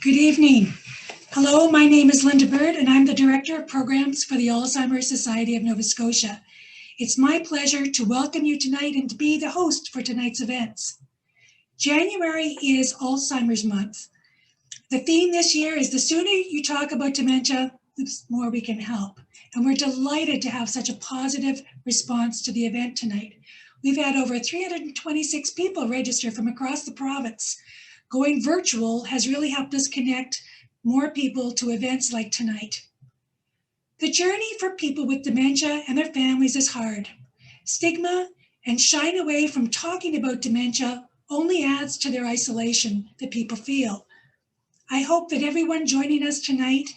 Good evening. Hello, my name is Linda Bird, and I'm the Director of Programs for the Alzheimer's Society of Nova Scotia. It's my pleasure to welcome you tonight and to be the host for tonight's events. January is Alzheimer's Month. The theme this year is the sooner you talk about dementia, the more we can help. And we're delighted to have such a positive response to the event tonight. We've had over 326 people register from across the province. Going virtual has really helped us connect more people to events like tonight. The journey for people with dementia and their families is hard. Stigma and shying away from talking about dementia only adds to their isolation that people feel. I hope that everyone joining us tonight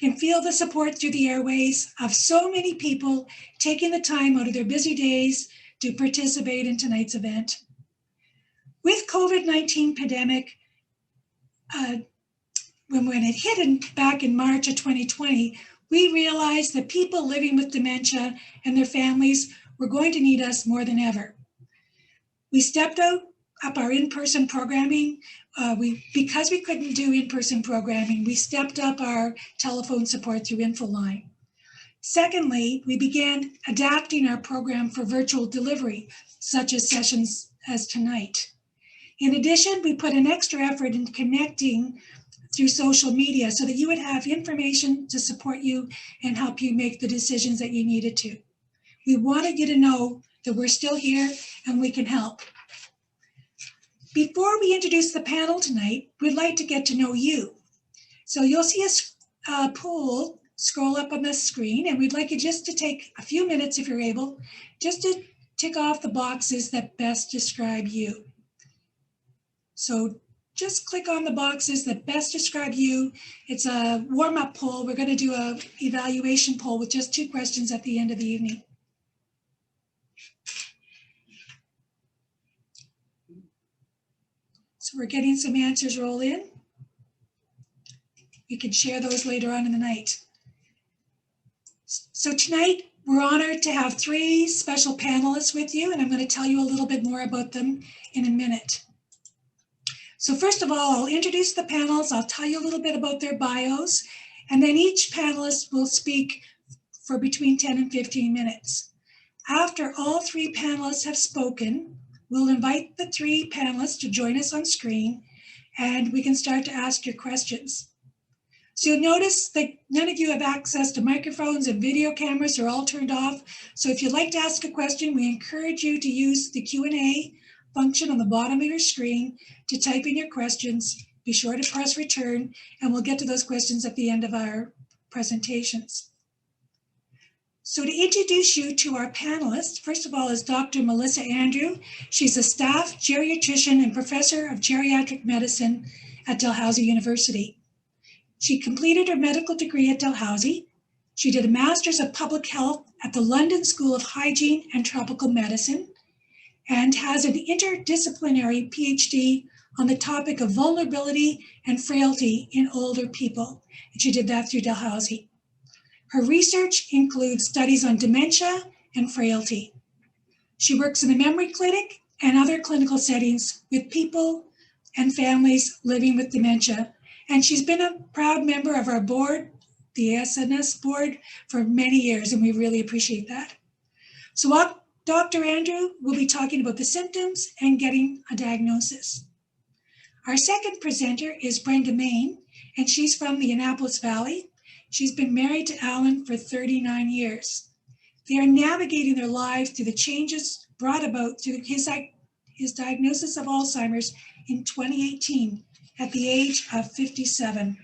can feel the support through the airways of so many people taking the time out of their busy days to participate in tonight's event. With COVID-19 pandemic, when it hit back in March of 2020, we realized that people living with dementia and their families were going to need us more than ever. We stepped up our in-person programming. Because we couldn't do in-person programming, we stepped up our telephone support through InfoLine. Secondly, we began adapting our program for virtual delivery, such as sessions as tonight. In addition, we put an extra effort in connecting through social media so that you would have information to support you and help you make the decisions that you needed to. We wanted you to know that we're still here and we can help. Before we introduce the panel tonight, we'd like to get to know you. So you'll see a poll scroll up on the screen, and we'd like you just to take a few minutes, if you're able, just to tick off the boxes that best describe you. So just click on the boxes that best describe you. It's a warm-up poll. We're going to do an evaluation poll with just 2 questions at the end of the evening. So we're getting some answers roll in. We can share those later on in the night. So tonight, we're honored to have 3 special panelists with you, and I'm going to tell you a little bit more about them in a minute. So first of all, I'll introduce the panels. I'll tell you a little bit about their bios, and then each panelist will speak for between 10 and 15 minutes. After all 3 panelists have spoken, we'll invite the 3 panelists to join us on screen, and we can start to ask your questions. So you'll notice that none of you have access to microphones and video cameras. They're all turned off. So if you'd like to ask a question, we encourage you to use the Q&A function on the bottom of your screen to type in your questions. Be sure to press return, and we'll get to those questions at the end of our presentations. So to introduce you to our panelists, first of all is Dr. Melissa Andrew. She's a staff geriatrician and professor of geriatric medicine at Dalhousie University. She completed her medical degree at Dalhousie. She did a Master's of Public Health at the London School of Hygiene and Tropical Medicine, and has an interdisciplinary PhD on the topic of vulnerability and frailty in older people. And she did that through Dalhousie. Her research includes studies on dementia and frailty. She works in the memory clinic and other clinical settings with people and families living with dementia. And she's been a proud member of our board, the SNS board, for many years, and we really appreciate that. So Dr. Andrew will be talking about the symptoms and getting a diagnosis. Our second presenter is Brenda Main, and she's from the Annapolis Valley. She's been married to Alan for 39 years. They are navigating their lives through the changes brought about through his diagnosis of Alzheimer's in 2018 at the age of 57.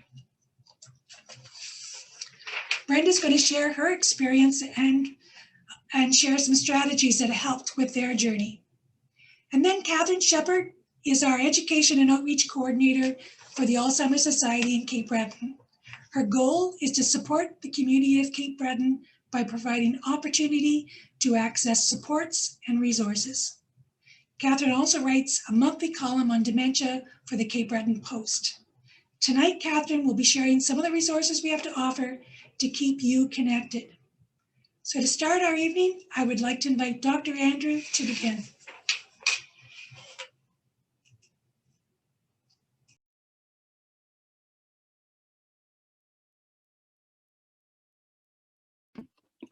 Brenda's going to share her experience and share some strategies that helped with their journey. And then Katherine Shepard is our education and outreach coordinator for the Alzheimer's Society in Cape Breton. Her goal is to support the community of Cape Breton by providing opportunity to access supports and resources. Katherine also writes a monthly column on dementia for the Cape Breton Post. Tonight, Katherine will be sharing some of the resources we have to offer to keep you connected. So to start our evening, I would like to invite Dr. Andrew to begin.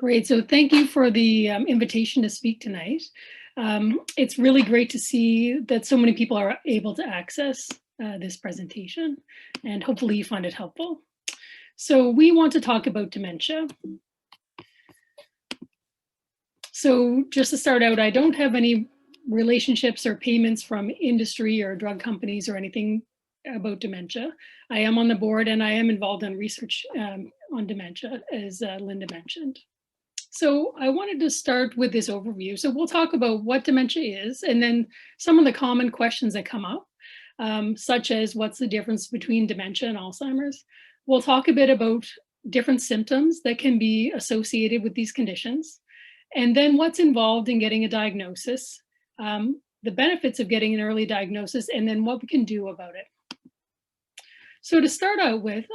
Great. So thank you for the invitation to speak tonight. It's really great to see that so many people are able to access this presentation, and hopefully you find it helpful. So we want to talk about dementia. So just to start out, I don't have any relationships or payments from industry or drug companies or anything about dementia. I am on the board and I am involved in research on dementia, as Linda mentioned. So I wanted to start with this overview. So we'll talk about what dementia is, and then some of the common questions that come up, such as what's the difference between dementia and Alzheimer's. We'll talk a bit about different symptoms that can be associated with these conditions, and then what's involved in getting a diagnosis, the benefits of getting an early diagnosis, and then what we can do about it. So to start out with,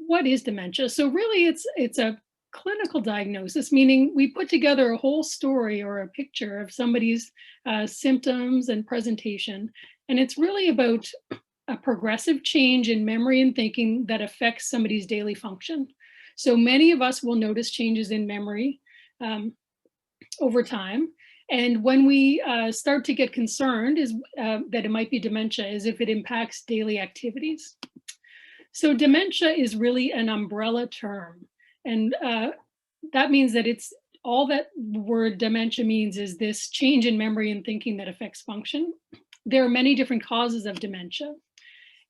what is dementia? So really it's a clinical diagnosis, meaning we put together a whole story or a picture of somebody's symptoms and presentation. And it's really about a progressive change in memory and thinking that affects somebody's daily function. So many of us will notice changes in memory over time. And when we start to get concerned is that it might be dementia is if it impacts daily activities. So dementia is really an umbrella term. And that means that it's all that word dementia means is this change in memory and thinking that affects function. There are many different causes of dementia,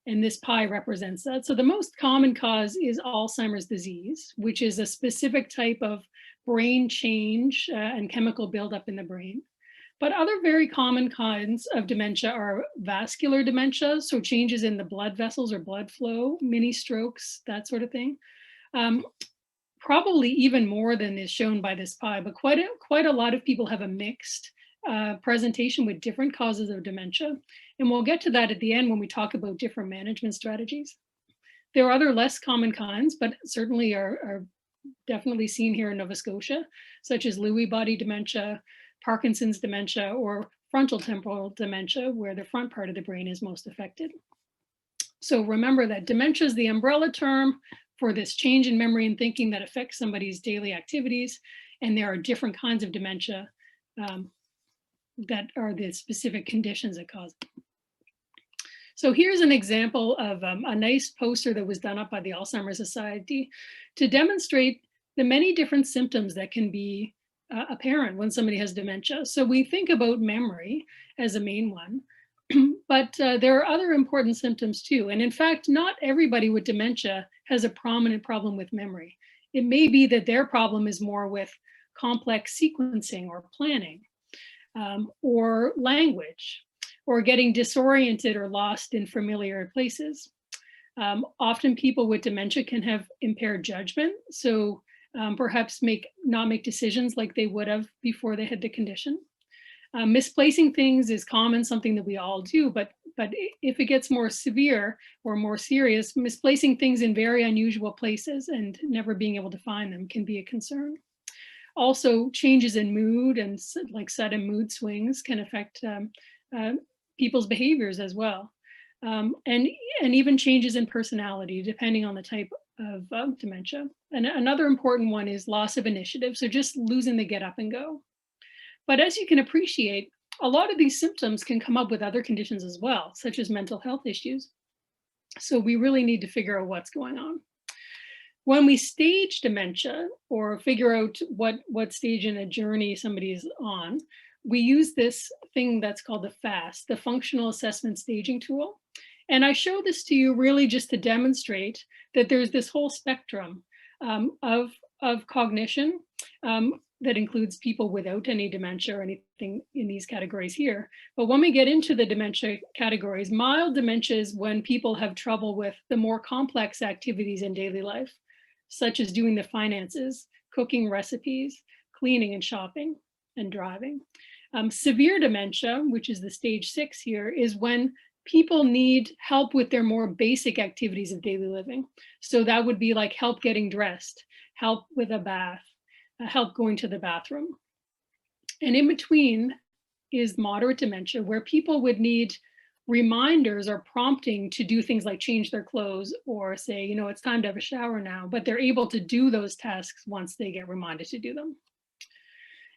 and this pie represents that. So the most common cause is Alzheimer's disease, which is a specific type of brain change and chemical buildup in the brain. But other very common kinds of dementia are vascular dementia, so changes in the blood vessels or blood flow, mini strokes, that sort of thing. Probably even more than is shown by this pie, but quite a lot of people have a mixed presentation with different causes of dementia. And we'll get to that at the end when we talk about different management strategies. There are other less common kinds, but certainly are definitely seen here in Nova Scotia, such as Lewy body dementia, Parkinson's dementia, or frontotemporal dementia, where the front part of the brain is most affected. So remember that dementia is the umbrella term for this change in memory and thinking that affects somebody's daily activities. And there are different kinds of dementia that are the specific conditions that cause it. So here's an example of a nice poster that was done up by the Alzheimer's Society to demonstrate the many different symptoms that can be apparent when somebody has dementia. So we think about memory as a main one, but there are other important symptoms too. And in fact, not everybody with dementia has a prominent problem with memory. It may be that their problem is more with complex sequencing or planning, or language, or getting disoriented or lost in familiar places. Often people with dementia can have impaired judgment, so perhaps not make decisions like they would have before they had the condition. Misplacing things is common, something that we all do, but if it gets more severe or more serious, misplacing things in very unusual places and never being able to find them can be a concern. Also, changes in mood and like sudden mood swings can affect people's behaviors as well. And even changes in personality, depending on the type of dementia. And another important one is loss of initiative. So just losing the get up and go. But as you can appreciate, a lot of these symptoms can come up with other conditions as well, such as mental health issues. So we really need to figure out what's going on. When we stage dementia or figure out what stage in a journey somebody is on, we use this thing that's called the FAST, the Functional Assessment Staging Tool. And I show this to you really just to demonstrate that there's this whole spectrum of cognition that includes people without any dementia or anything in these categories here. But when we get into the dementia categories, mild dementia is when people have trouble with the more complex activities in daily life, such as doing the finances, cooking recipes, cleaning and shopping, and driving. Severe dementia, which is the stage 6 here, is when people need help with their more basic activities of daily living. So that would be like help getting dressed, help with a bath, help going to the bathroom. And in between is moderate dementia, where people would need reminders or prompting to do things like change their clothes or say, you know, it's time to have a shower now, but they're able to do those tasks once they get reminded to do them.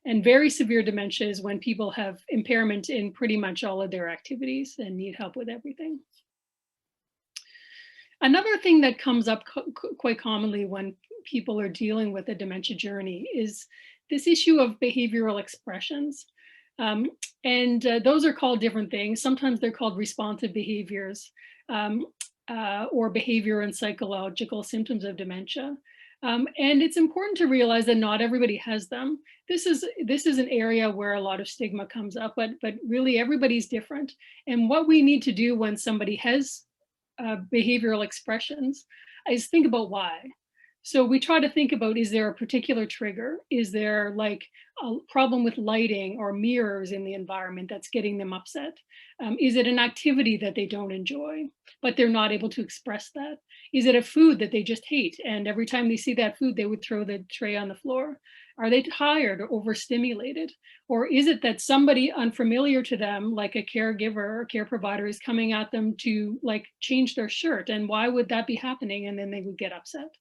And very severe dementia is when people have impairment in pretty much all of their activities and need help with everything. Another thing that comes up quite commonly when people are dealing with a dementia journey is this issue of behavioral expressions. Those are called different things. Sometimes they're called responsive behaviors or behavior and psychological symptoms of dementia. And it's important to realize that not everybody has them. This is an area where a lot of stigma comes up, but really everybody's different. And what we need to do when somebody has behavioral expressions is think about why. So we try to think about, is there a particular trigger? Is there like a problem with lighting or mirrors in the environment that's getting them upset? Is it an activity that they don't enjoy, but they're not able to express that? Is it a food that they just hate? And every time they see that food, they would throw the tray on the floor. Are they tired or overstimulated? Or is it that somebody unfamiliar to them, like a caregiver or care provider, is coming at them to like change their shirt? And why would that be happening? And then they would get upset.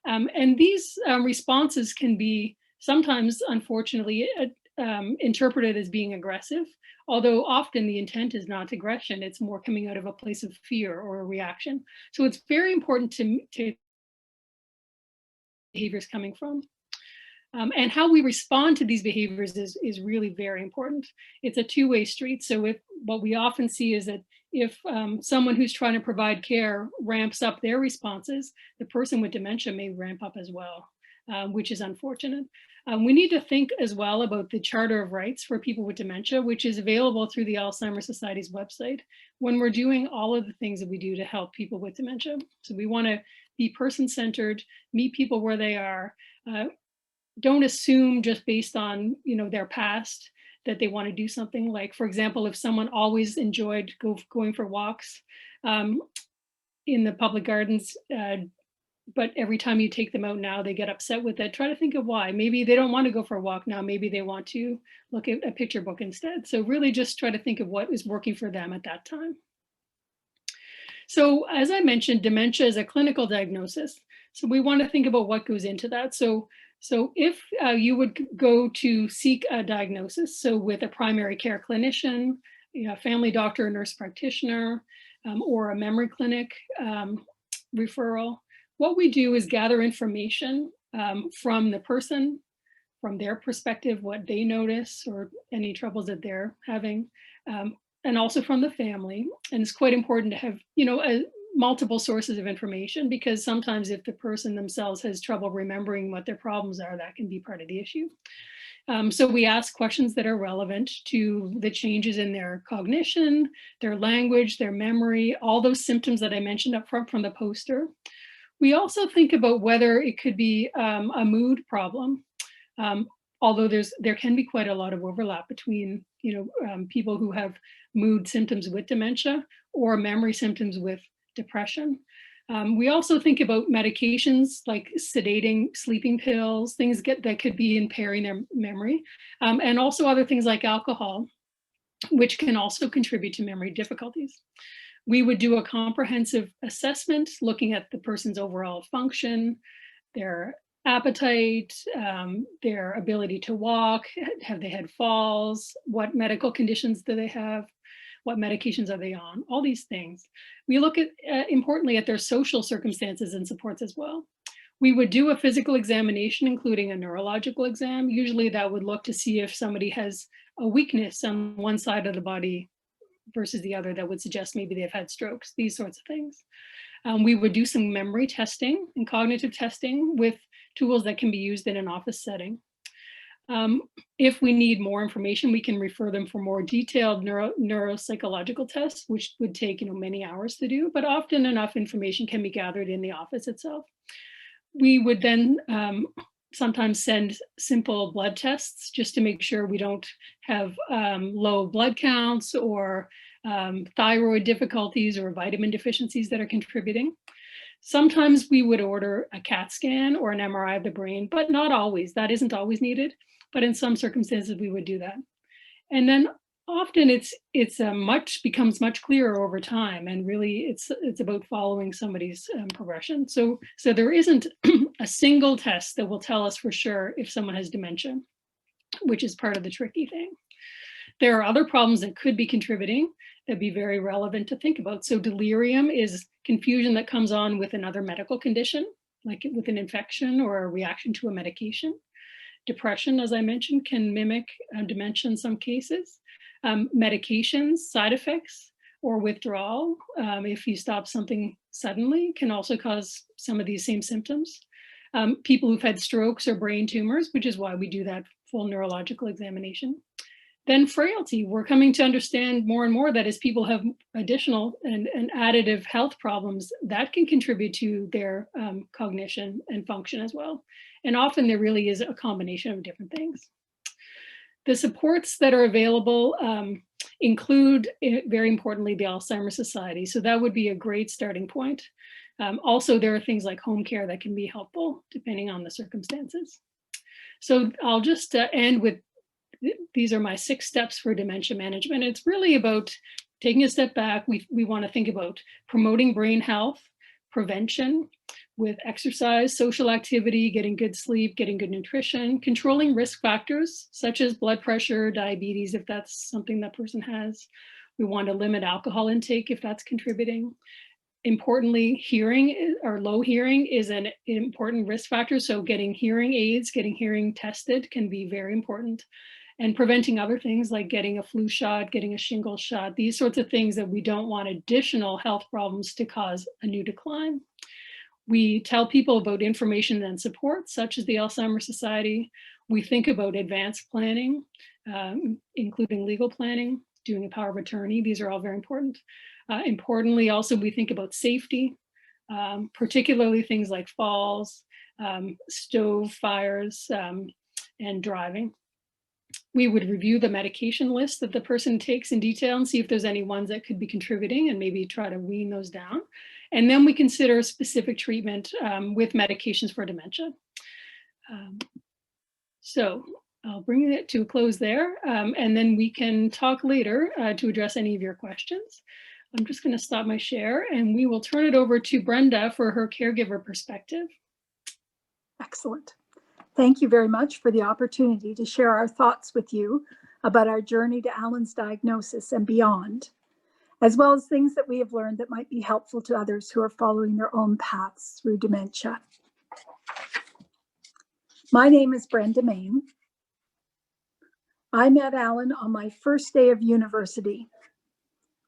And these responses can be sometimes, unfortunately, interpreted as being aggressive, although often the intent is not aggression. It's more coming out of a place of fear or a reaction. So it's very important to behaviors coming from. And how we respond to these behaviors is really very important. It's a two-way street. So what we often see is that if someone who's trying to provide care ramps up their responses, the person with dementia may ramp up as well, which is unfortunate. We need to think as well about the Charter of Rights for people with dementia, which is available through the Alzheimer's Society's website when we're doing all of the things that we do to help people with dementia. So we want to be person-centered, meet people where they are, don't assume just based on, you know, their past that they want to do something. Like, for example, if someone always enjoyed going for walks in the public gardens, but every time you take them out now, they get upset with it. Try to think of why. Maybe they don't want to go for a walk now. Maybe they want to look at a picture book instead. So really just try to think of what is working for them at that time. So as I mentioned, dementia is a clinical diagnosis. So we want to think about what goes into that. So if you would go to seek a diagnosis, so with a primary care clinician, a family doctor, a nurse practitioner, or a memory clinic referral, what we do is gather information from the person, from their perspective, what they notice or any troubles that they're having, and also from the family. And it's quite important to have, you know, multiple sources of information, because sometimes if the person themselves has trouble remembering what their problems are, that can be part of the issue. So we ask questions that are relevant to the changes in their cognition, their language, their memory, all those symptoms that I mentioned up front from the poster. We also think about whether it could be a mood problem, although there can be quite a lot of overlap between, you know, people who have mood symptoms with dementia or memory symptoms with depression. We also think about medications like sedating, sleeping pills, things that could be impairing their memory, and also other things like alcohol, which can also contribute to memory difficulties. We would do a comprehensive assessment looking at the person's overall function, their appetite, their ability to walk, have they had falls, what medical conditions do they have, what medications are they on, all these things. We look at, importantly, at their social circumstances and supports as well. We would do a physical examination, including a neurological exam. Usually that would look to see if somebody has a weakness on one side of the body versus the other that would suggest maybe they've had strokes, these sorts of things. We would do some memory testing and cognitive testing with tools that can be used in an office setting. If we need more information, we can refer them for more detailed neuropsychological tests, which would take, you know, many hours to do, but often enough information can be gathered in the office itself. We would then sometimes send simple blood tests just to make sure we don't have low blood counts or thyroid difficulties or vitamin deficiencies that are contributing. Sometimes we would order a CAT scan or an MRI of the brain, but not always. That isn't always needed, but in some circumstances we would do that. And then Often becomes much clearer over time, and really it's about following somebody's progression. So there isn't a single test that will tell us for sure if someone has dementia, which is part of the tricky thing. There are other problems that could be contributing that'd be very relevant to think about. So delirium is confusion that comes on with another medical condition, like with an infection or a reaction to a medication. Depression, as I mentioned, can mimic dementia in some cases. Medications, side effects, or withdrawal, if you stop something suddenly, can also cause some of these same symptoms. People who've had strokes or brain tumors, which is why we do that full neurological examination. Then frailty, we're coming to understand more and more that as people have additional and additive health problems, that can contribute to their cognition and function as well. And often there really is a combination of different things. The supports that are available include, very importantly, the Alzheimer's Society. So that would be a great starting point. Also, there are things like home care that can be helpful depending on the circumstances. So I'll just end with, these are my 6 steps for dementia management. It's really about taking a step back. We want to think about promoting brain health, prevention with exercise, social activity, getting good sleep, getting good nutrition, controlling risk factors such as blood pressure, diabetes, if that's something that person has. We want to limit alcohol intake if that's contributing. Importantly, hearing or low hearing is an important risk factor. So getting hearing aids, getting hearing tested can be very important. And preventing other things like getting a flu shot, getting a shingles shot, these sorts of things that we don't want additional health problems to cause a new decline. We tell people about information and support, such as the Alzheimer's Society. We think about advanced planning, including legal planning, doing a power of attorney. These are all very important. Importantly, also, we think about safety, particularly things like falls, stove fires, and driving. We would review the medication list that the person takes in detail and see if there's any ones that could be contributing and maybe try to wean those down. And then we consider specific treatment with medications for dementia. So I'll bring it to a close there, and then we can talk later to address any of your questions. I'm just going to stop my share and we will turn it over to Brenda for her caregiver perspective. Excellent. Thank you very much for the opportunity to share our thoughts with you about our journey to Alan's diagnosis and beyond, as well as things that we have learned that might be helpful to others who are following their own paths through dementia. My name is Brenda Main. I met Alan on my first day of university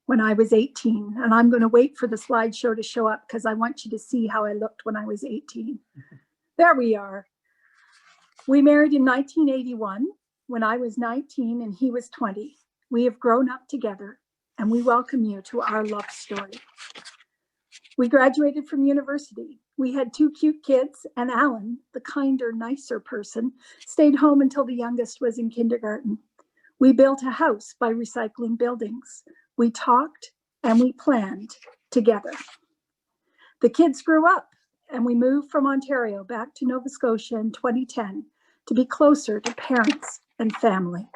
when I was 18, and I'm going to wait for the slideshow to show up because I want you to see how I looked when I was 18. There we are. We married in 1981 when I was 19 and he was 20. We have grown up together and we welcome you to our love story. We graduated from university. We had 2 cute kids, and Alan, the kinder, nicer person, stayed home until the youngest was in kindergarten. We built a house by recycling buildings. We talked and we planned together. The kids grew up and we moved from Ontario back to Nova Scotia in 2010 to be closer to parents and family.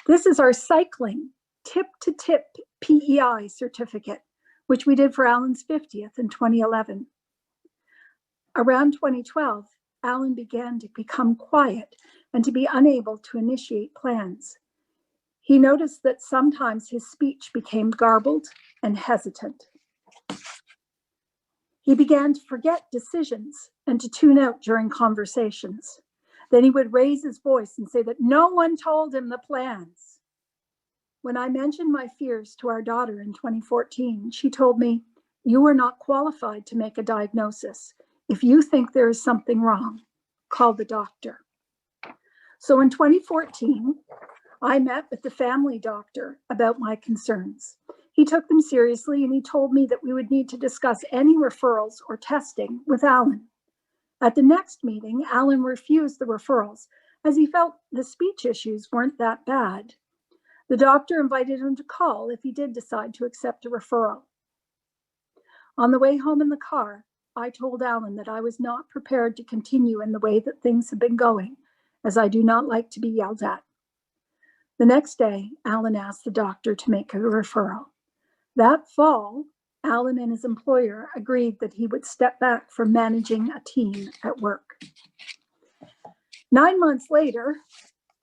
This is our cycling tip-to-tip PEI certificate, which we did for Alan's 50th in 2011. Around 2012, Alan began to become quiet and to be unable to initiate plans. He noticed that sometimes his speech became garbled and hesitant. He began to forget decisions and to tune out during conversations. Then he would raise his voice and say that no one told him the plans. When I mentioned my fears to our daughter in 2014, she told me, "You are not qualified to make a diagnosis. If you think there is something wrong, call the doctor." So in 2014, I met with the family doctor about my concerns. He took them seriously and he told me that we would need to discuss any referrals or testing with Alan. At the next meeting, Alan refused the referrals as he felt the speech issues weren't that bad. The doctor invited him to call if he did decide to accept a referral. On the way home in the car, I told Alan that I was not prepared to continue in the way that things have been going, as I do not like to be yelled at. The next day, Alan asked the doctor to make a referral. That fall, Alan and his employer agreed that he would step back from managing a team at work. 9 months later,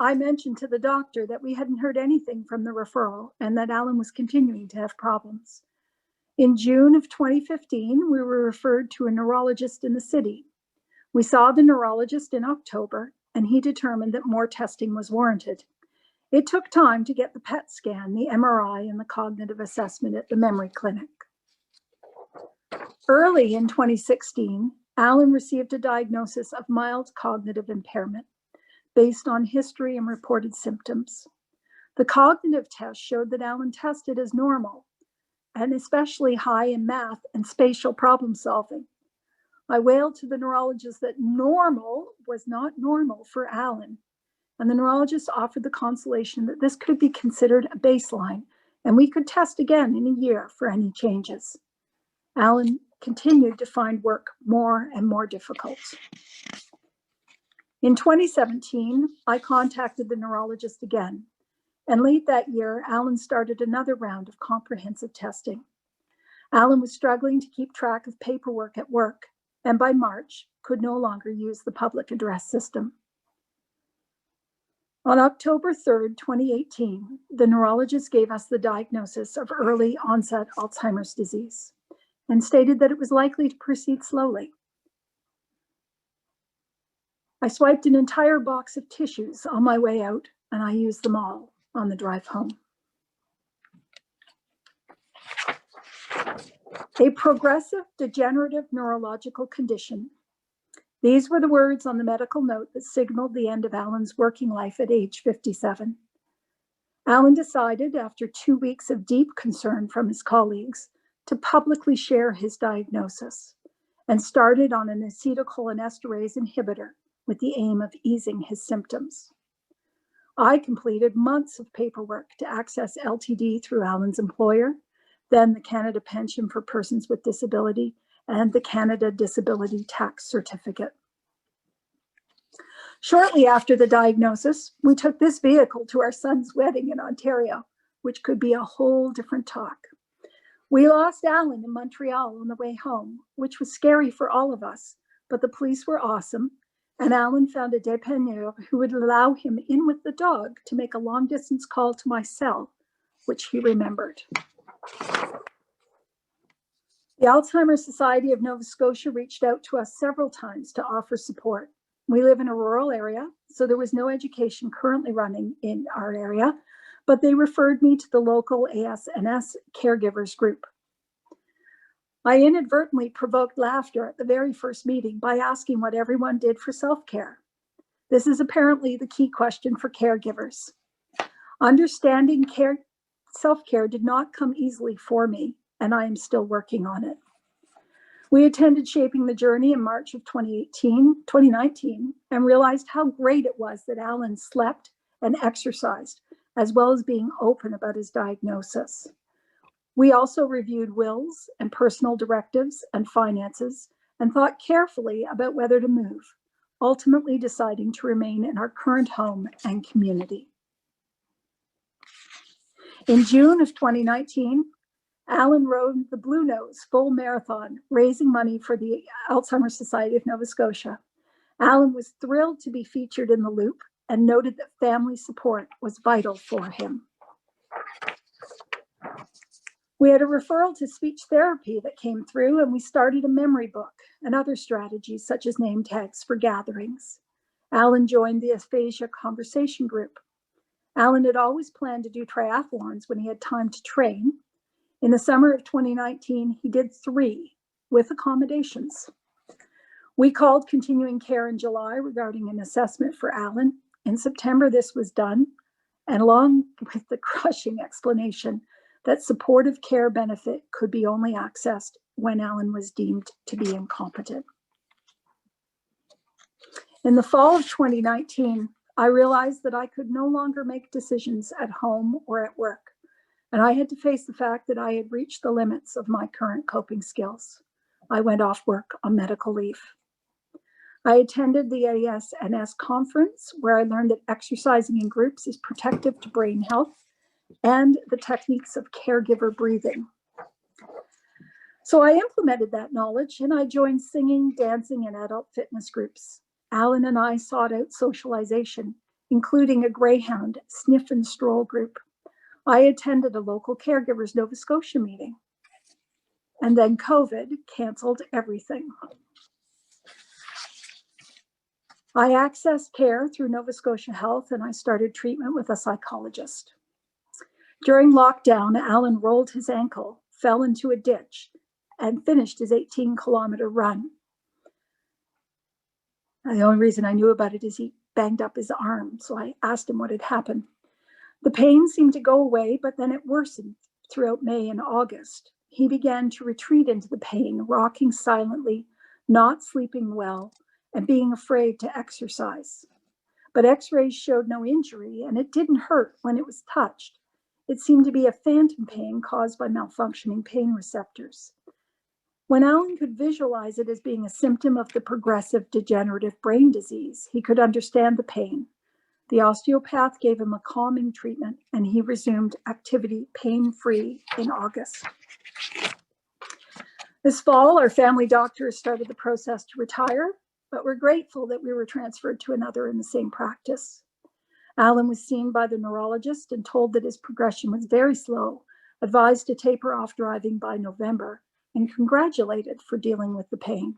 I mentioned to the doctor that we hadn't heard anything from the referral and that Alan was continuing to have problems. In June of 2015, we were referred to a neurologist in the city. We saw the neurologist in October, and he determined that more testing was warranted. It took time to get the PET scan, the MRI, and the cognitive assessment at the memory clinic. Early in 2016, Alan received a diagnosis of mild cognitive impairment based on history and reported symptoms. The cognitive test showed that Alan tested as normal, and especially high in math and spatial problem solving. I wailed to the neurologist that normal was not normal for Alan, and the neurologist offered the consolation that this could be considered a baseline, and we could test again in a year for any changes. Alan continued to find work more and more difficult. In 2017, I contacted the neurologist again, and late that year, Alan started another round of comprehensive testing. Alan was struggling to keep track of paperwork at work, and by March, could no longer use the public address system. On October 3rd, 2018, the neurologist gave us the diagnosis of early onset Alzheimer's disease and stated that it was likely to proceed slowly. I swiped an entire box of tissues on my way out, and I used them all on the drive home. A progressive degenerative neurological condition. These were the words on the medical note that signaled the end of Alan's working life at age 57. Alan decided, after 2 weeks of deep concern from his colleagues, to publicly share his diagnosis and started on an acetylcholinesterase inhibitor with the aim of easing his symptoms. I completed months of paperwork to access LTD through Alan's employer, then the Canada Pension for Persons with Disability, and the Canada Disability Tax Certificate. Shortly after the diagnosis, we took this vehicle to our son's wedding in Ontario, which could be a whole different talk. We lost Alan in Montreal on the way home, which was scary for all of us, but the police were awesome, and Alan found a dépanneur who would allow him in with the dog to make a long-distance call to my cell, which he remembered. The Alzheimer's Society of Nova Scotia reached out to us several times to offer support. We live in a rural area, so there was no education currently running in our area, but they referred me to the local ASNS caregivers group. I inadvertently provoked laughter at the very first meeting by asking what everyone did for self-care. This is apparently the key question for caregivers. Understanding self-care did not come easily for me, and I am still working on it. We attended Shaping the Journey in March of 2019, and realized how great it was that Alan slept and exercised, as well as being open about his diagnosis. We also reviewed wills and personal directives and finances and thought carefully about whether to move, ultimately deciding to remain in our current home and community. In June of 2019, Alan rode the Blue Nose full marathon, raising money for the Alzheimer's Society of Nova Scotia. Alan was thrilled to be featured in the Loop and noted that family support was vital for him. We had a referral to speech therapy that came through, and we started a memory book and other strategies such as name tags for gatherings. Alan joined the aphasia conversation group. Alan had always planned to do triathlons when he had time to train. In the summer of 2019, he did 3 with accommodations. We called continuing care in July regarding an assessment for Alan. In September, this was done, and along with the crushing explanation that supportive care benefit could be only accessed when Alan was deemed to be incompetent. In the fall of 2019, I realized that I could no longer make decisions at home or at work, and I had to face the fact that I had reached the limits of my current coping skills. I went off work on medical leave. I attended the ASNS conference where I learned that exercising in groups is protective to brain health and the techniques of caregiver breathing. So I implemented that knowledge and I joined singing, dancing, and adult fitness groups. Alan and I sought out socialization, including a Greyhound sniff and stroll group. I attended a local caregivers Nova Scotia meeting. And then COVID canceled everything. I accessed care through Nova Scotia Health and I started treatment with a psychologist. During lockdown, Alan rolled his ankle, fell into a ditch, and finished his 18-kilometer run. And the only reason I knew about it is he banged up his arm, so I asked him what had happened. The pain seemed to go away, but then it worsened throughout May and August. He began to retreat into the pain, rocking silently, not sleeping well, and being afraid to exercise. But x-rays showed no injury, and it didn't hurt when it was touched. It seemed to be a phantom pain caused by malfunctioning pain receptors. When Alan could visualize it as being a symptom of the progressive degenerative brain disease, he could understand the pain. The osteopath gave him a calming treatment, and he resumed activity pain-free in August. This fall, our family doctor started the process to retire, but we're grateful that we were transferred to another in the same practice. Alan was seen by the neurologist and told that his progression was very slow, advised to taper off driving by November, and congratulated for dealing with the pain.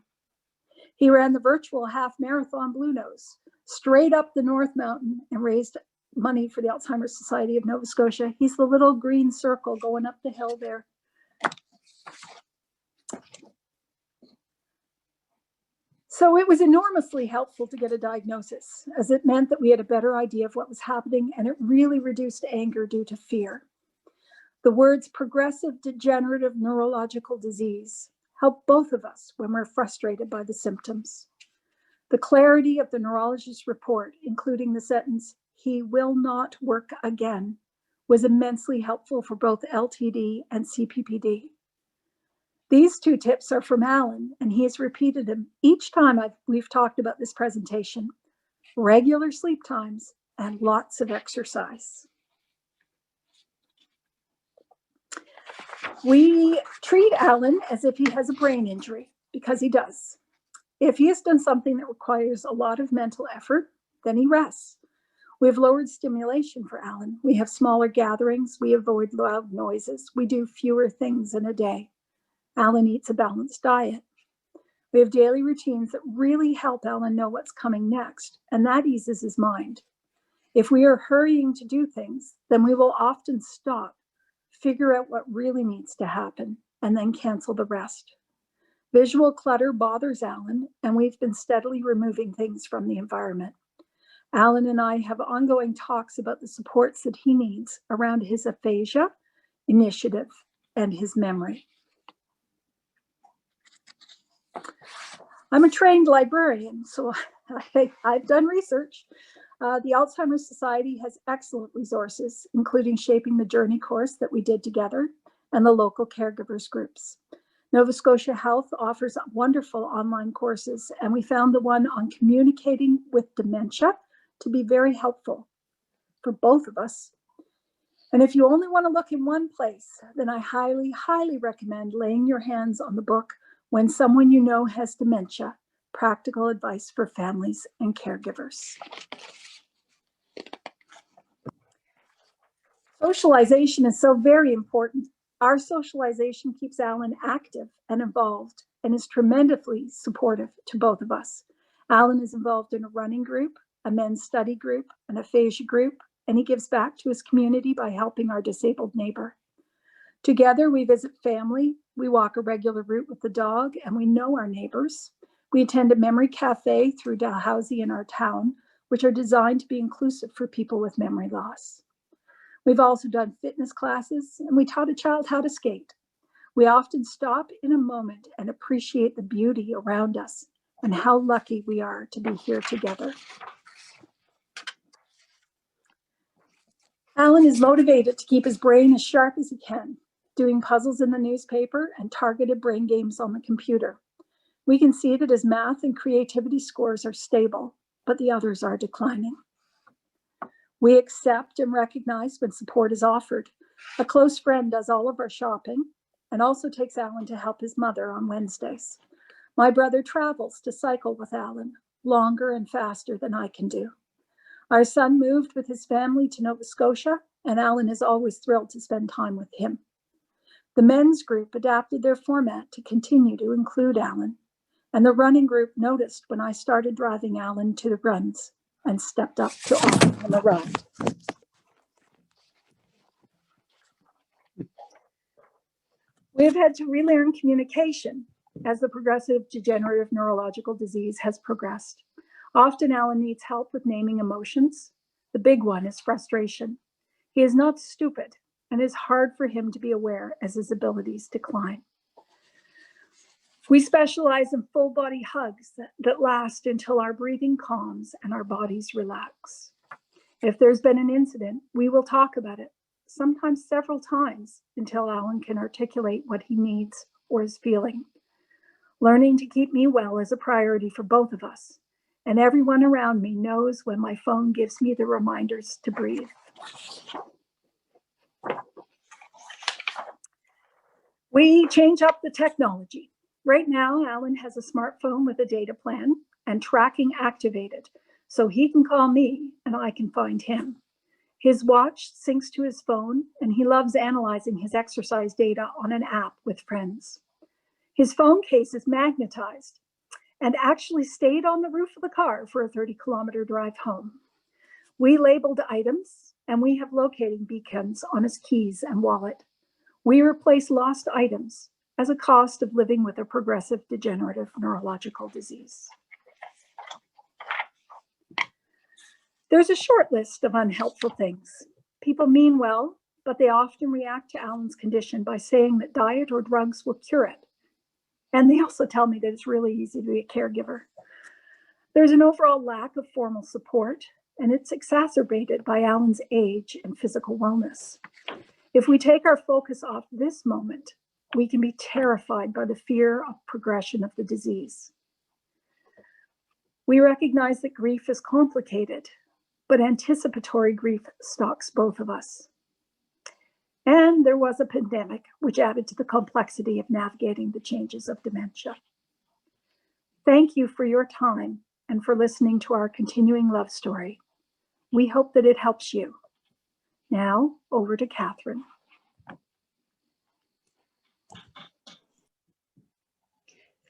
He ran the virtual half marathon Blue Nose, straight up the North Mountain, and raised money for the Alzheimer's Society of Nova Scotia. He's the little green circle going up the hill there. So it was enormously helpful to get a diagnosis, as it meant that we had a better idea of what was happening, and it really reduced anger due to fear. The words progressive degenerative neurological disease help both of us when we're frustrated by the symptoms. The clarity of the neurologist's report, including the sentence, "He will not work again," was immensely helpful for both LTD and CPPD. These two tips are from Alan, and he has repeated them each time we've talked about this presentation: regular sleep times and lots of exercise. We treat Alan as if he has a brain injury, because he does. If he has done something that requires a lot of mental effort, then he rests. We've lowered stimulation for Alan. We have smaller gatherings. We avoid loud noises. We do fewer things in a day. Alan eats a balanced diet. We have daily routines that really help Alan know what's coming next, and that eases his mind. If we are hurrying to do things, then we will often stop, figure out what really needs to happen, and then cancel the rest. Visual clutter bothers Alan, and we've been steadily removing things from the environment. Alan and I have ongoing talks about the supports that he needs around his aphasia, initiative, and his memory. I'm a trained librarian, so I've done research. The Alzheimer's Society has excellent resources, including Shaping the Journey course that we did together and the local caregivers groups. Nova Scotia Health offers wonderful online courses, and we found the one on communicating with dementia to be very helpful for both of us. And if you only want to look in one place, then I highly, highly recommend laying your hands on the book When Someone You Know Has Dementia, Practical Advice for Families and Caregivers. Socialization is so very important. Our socialization keeps Alan active and involved and is tremendously supportive to both of us. Alan is involved in a running group, a men's study group, an aphasia group, and he gives back to his community by helping our disabled neighbor. Together, we visit family, we walk a regular route with the dog, and we know our neighbors. We attend a memory cafe through Dalhousie in our town, which are designed to be inclusive for people with memory loss. We've also done fitness classes, and we taught a child how to skate. We often stop in a moment and appreciate the beauty around us and how lucky we are to be here together. Alan is motivated to keep his brain as sharp as he can, doing puzzles in the newspaper and targeted brain games on the computer. We can see that his math and creativity scores are stable, but the others are declining. We accept and recognize when support is offered. A close friend does all of our shopping and also takes Alan to help his mother on Wednesdays. My brother travels to cycle with Alan, longer and faster than I can do. Our son moved with his family to Nova Scotia, and Alan is always thrilled to spend time with him. The men's group adapted their format to continue to include Alan, and the running group noticed when I started driving Alan to the runs and stepped up to offer him a ride. We have had to relearn communication as the progressive degenerative neurological disease has progressed. Often Alan needs help with naming emotions. The big one is frustration. He is not stupid, and it is hard for him to be aware as his abilities decline. We specialize in full body hugs that last until our breathing calms and our bodies relax. If there's been an incident, we will talk about it, sometimes several times, until Alan can articulate what he needs or is feeling. Learning to keep me well is a priority for both of us, and everyone around me knows when my phone gives me the reminders to breathe. We change up the technology. Right now, Alan has a smartphone with a data plan and tracking activated, so he can call me and I can find him. His watch syncs to his phone, and he loves analyzing his exercise data on an app with friends. His phone case is magnetized and actually stayed on the roof of the car for a 30-kilometer drive home. We labeled items, and we have locating beacons on his keys and wallet. We replace lost items as a cost of living with a progressive degenerative neurological disease. There's a short list of unhelpful things. People mean well, but they often react to Alan's condition by saying that diet or drugs will cure it. And they also tell me that it's really easy to be a caregiver. There's an overall lack of formal support, and it's exacerbated by Alan's age and physical wellness. If we take our focus off this moment, we can be terrified by the fear of progression of the disease. We recognize that grief is complicated, but anticipatory grief stalks both of us. And there was a pandemic, which added to the complexity of navigating the changes of dementia. Thank you for your time and for listening to our continuing love story. We hope that it helps you. Now, over to Katherine.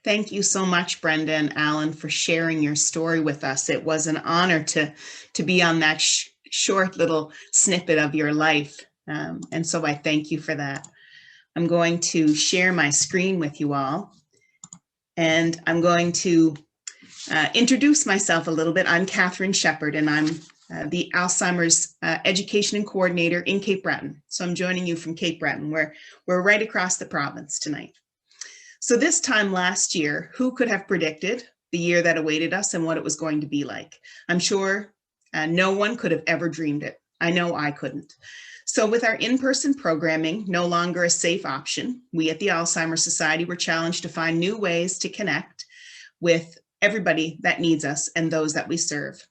Thank you so much, Brenda and Alan, for sharing your story with us. It was an honor to be on that short little snippet of your life. And so I thank you for that. I'm going to share my screen with you all. And I'm going to introduce myself a little bit. I'm Katherine Shepard, and I'm the Alzheimer's Education and Coordinator in Cape Breton. So I'm joining you from Cape Breton, where we're right across the province tonight. So this time last year, who could have predicted the year that awaited us and what it was going to be like? I'm sure no one could have ever dreamed it. I know I couldn't. So with our in-person programming no longer a safe option, we at the Alzheimer's Society were challenged to find new ways to connect with everybody that needs us and those that we serve.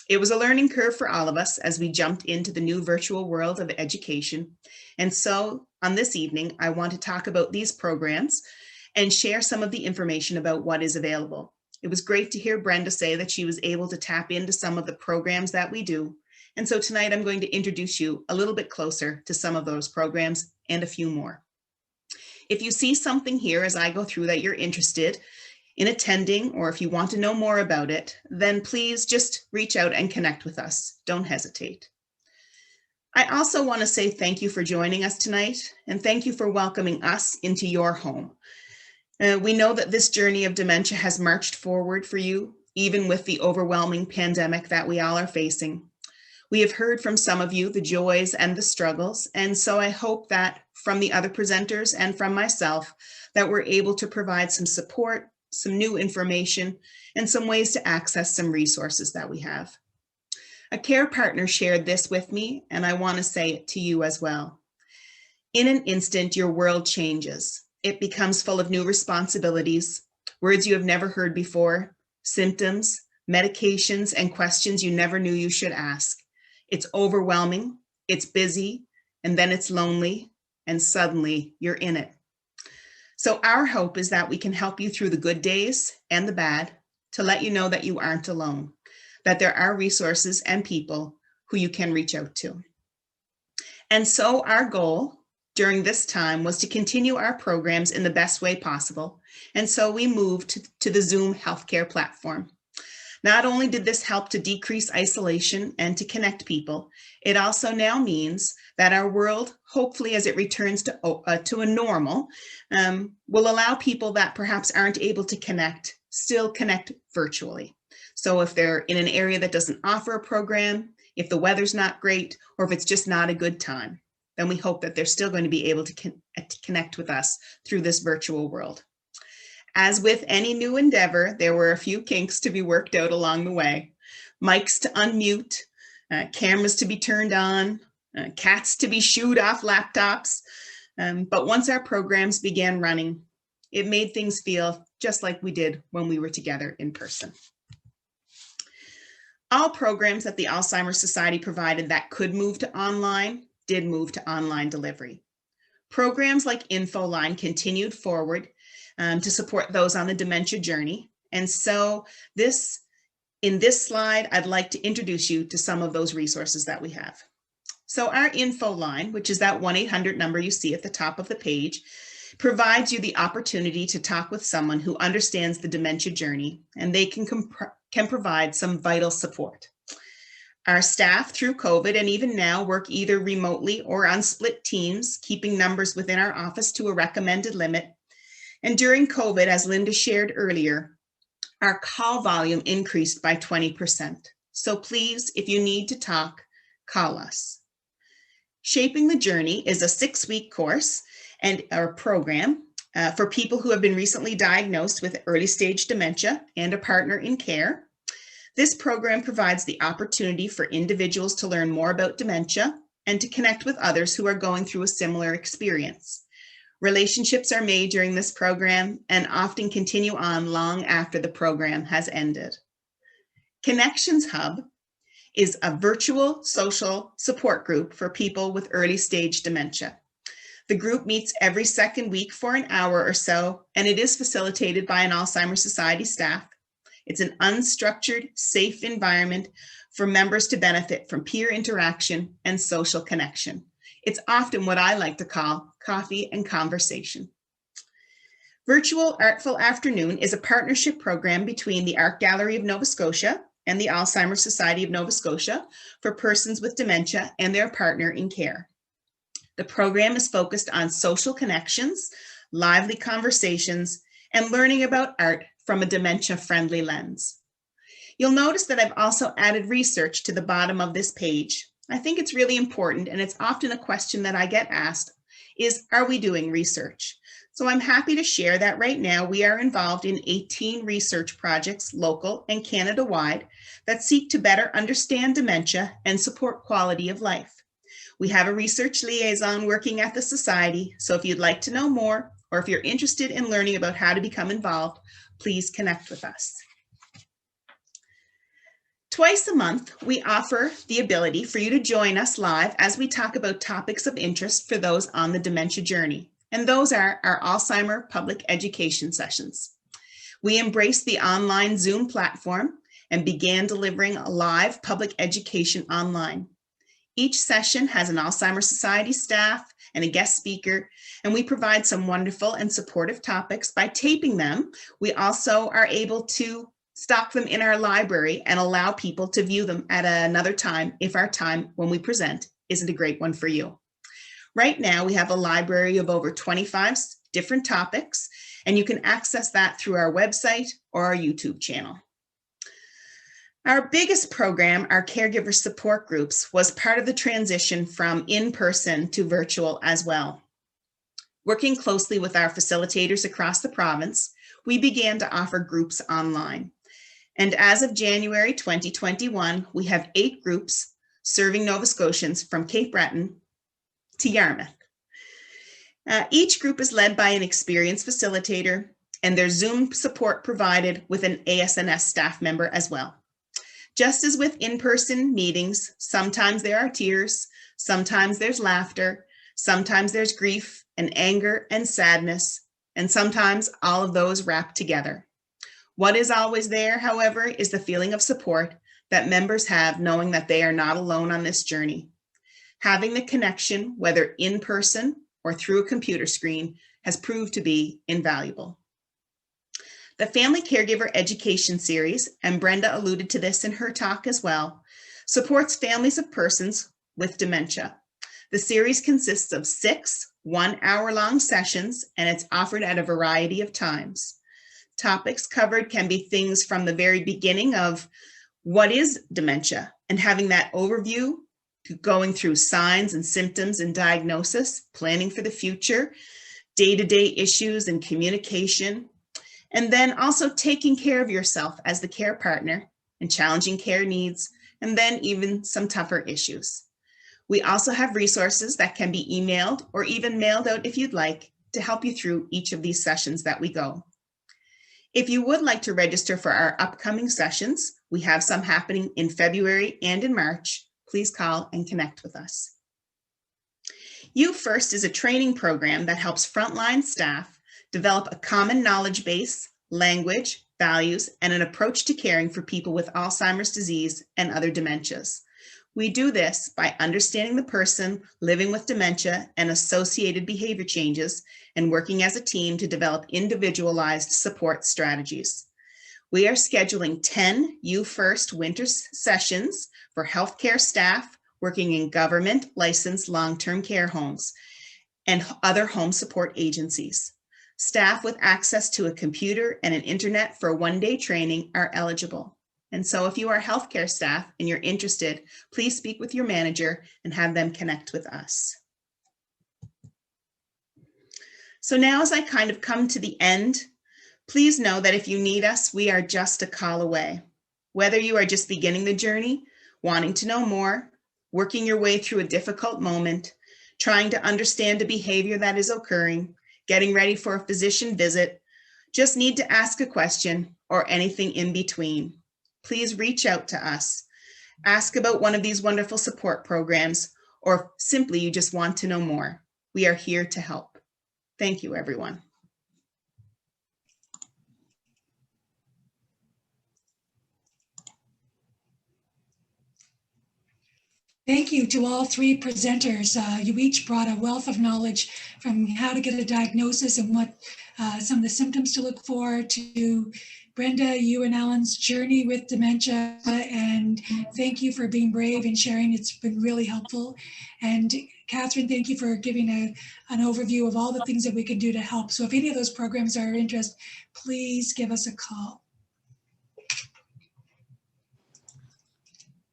It was a learning curve for all of us as we jumped into the new virtual world of education. And so on this evening, I want to talk about these programs and share some of the information about what is available. It was great to hear Brenda say that she was able to tap into some of the programs that we do. And so tonight I'm going to introduce you a little bit closer to some of those programs and a few more. If you see something here as I go through that you're interested in attending, or if you want to know more about it, then please just reach out and connect with us. Don't hesitate. I also want to say thank you for joining us tonight, and thank you for welcoming us into your home. We know that this journey of dementia has marched forward for you, even with the overwhelming pandemic that we all are facing. We have heard from some of you the joys and the struggles, and so I hope that from the other presenters and from myself, that we're able to provide some support, some new information, and some ways to access some resources that we have. A care partner shared this with me, and I want to say it to you as well. In an instant, your world changes. It becomes full of new responsibilities, words you have never heard before, symptoms, medications, and questions you never knew you should ask. It's overwhelming, it's busy, and then it's lonely, and suddenly you're in it. So our hope is that we can help you through the good days and the bad to let you know that you aren't alone, that there are resources and people who you can reach out to. And so our goal during this time was to continue our programs in the best way possible. And so we moved to the Zoom healthcare platform. Not only did this help to decrease isolation and to connect people, it also now means that our world, hopefully as it returns to a normal, will allow people that perhaps aren't able to connect, still connect virtually. So if they're in an area that doesn't offer a program, if the weather's not great, or if it's just not a good time, then we hope that they're still going to be able to connect with us through this virtual world. As with any new endeavor, there were a few kinks to be worked out along the way. Mics to unmute, cameras to be turned on, cats to be shooed off laptops. But once our programs began running, it made things feel just like we did when we were together in person. All programs that the Alzheimer's Society provided that could move to online did move to online delivery. Programs like InfoLine continued forward to support those on the dementia journey. And so in this slide, I'd like to introduce you to some of those resources that we have. So our InfoLine, which is that 1-800 number you see at the top of the page, provides you the opportunity to talk with someone who understands the dementia journey, and they can provide some vital support. Our staff through COVID and even now work either remotely or on split teams, keeping numbers within our office to a recommended limit. And during COVID, as Linda shared earlier, our call volume increased by 20%. So please, if you need to talk, call us. Shaping the Journey is a 6-week course and our program for people who have been recently diagnosed with early stage dementia and a partner in care. This program provides the opportunity for individuals to learn more about dementia and to connect with others who are going through a similar experience. Relationships are made during this program and often continue on long after the program has ended. Connections Hub is a virtual social support group for people with early stage dementia. The group meets every second week for an hour or so, and it is facilitated by an Alzheimer's Society staff. It's an unstructured, safe environment for members to benefit from peer interaction and social connection. It's often what I like to call coffee and conversation. Virtual Artful Afternoon is a partnership program between the Art Gallery of Nova Scotia and the Alzheimer's Society of Nova Scotia for persons with dementia and their partner in care. The program is focused on social connections, lively conversations, and learning about art from a dementia-friendly lens. You'll notice that I've also added research to the bottom of this page. I think it's really important, and it's often a question that I get asked, is, are we doing research? So I'm happy to share that right now we are involved in 18 research projects, local and Canada-wide, that seek to better understand dementia and support quality of life. We have a research liaison working at the Society, so if you'd like to know more, or if you're interested in learning about how to become involved, please connect with us. Twice a month, we offer the ability for you to join us live as we talk about topics of interest for those on the dementia journey. And those are our Alzheimer public education sessions. We embraced the online Zoom platform and began delivering live public education online. Each session has an Alzheimer's Society staff and a guest speaker, and we provide some wonderful and supportive topics by taping them. We also are able to stock them in our library and allow people to view them at another time if our time when we present isn't a great one for you. Right now, we have a library of over 25 different topics, and you can access that through our website or our YouTube channel. Our biggest program, our caregiver support groups, was part of the transition from in-person to virtual as well. Working closely with our facilitators across the province, we began to offer groups online. And as of January 2021, we have 8 groups serving Nova Scotians from Cape Breton to Yarmouth. Each group is led by an experienced facilitator, and there's Zoom support provided with an ASNS staff member as well. Just as with in-person meetings, sometimes there are tears, sometimes there's laughter, sometimes there's grief and anger and sadness, and sometimes all of those wrapped together. What is always there, however, is the feeling of support that members have, knowing that they are not alone on this journey. Having the connection, whether in person or through a computer screen, has proved to be invaluable. The Family Caregiver Education Series, and Brenda alluded to this in her talk as well, supports families of persons with dementia. The series consists of 6 one-hour-long sessions, and it's offered at a variety of times. Topics covered can be things from the very beginning of what is dementia, and having that overview, to going through signs and symptoms and diagnosis, planning for the future, day-to-day issues and communication, and then also taking care of yourself as the care partner and challenging care needs, and then even some tougher issues. We also have resources that can be emailed or even mailed out if you'd like to help you through each of these sessions that we go. If you would like to register for our upcoming sessions, we have some happening in February and in March. Please call and connect with us. You First is a training program that helps frontline staff develop a common knowledge base, language, values, and an approach to caring for people with Alzheimer's disease and other dementias. We do this by understanding the person living with dementia and associated behavior changes and working as a team to develop individualized support strategies. We are scheduling 10 You First winter sessions for healthcare staff working in government licensed long-term care homes and other home support agencies. Staff with access to a computer and an internet for one-day training are eligible. And so if you are healthcare staff and you're interested, please speak with your manager and have them connect with us. So now, as I kind of come to the end, please know that if you need us, we are just a call away. Whether you are just beginning the journey, wanting to know more, working your way through a difficult moment, trying to understand a behavior that is occurring, getting ready for a physician visit, just need to ask a question, or anything in between, please reach out to us. Ask about one of these wonderful support programs, or simply you just want to know more. We are here to help. Thank you, everyone. Thank you to all 3 presenters. You each brought a wealth of knowledge from how to get a diagnosis and what some of the symptoms to look for, to Brenda, you and Alan's journey with dementia, and thank you for being brave and sharing. It's been really helpful. And Katherine, thank you for giving an overview of all the things that we can do to help. So if any of those programs are of interest, please give us a call.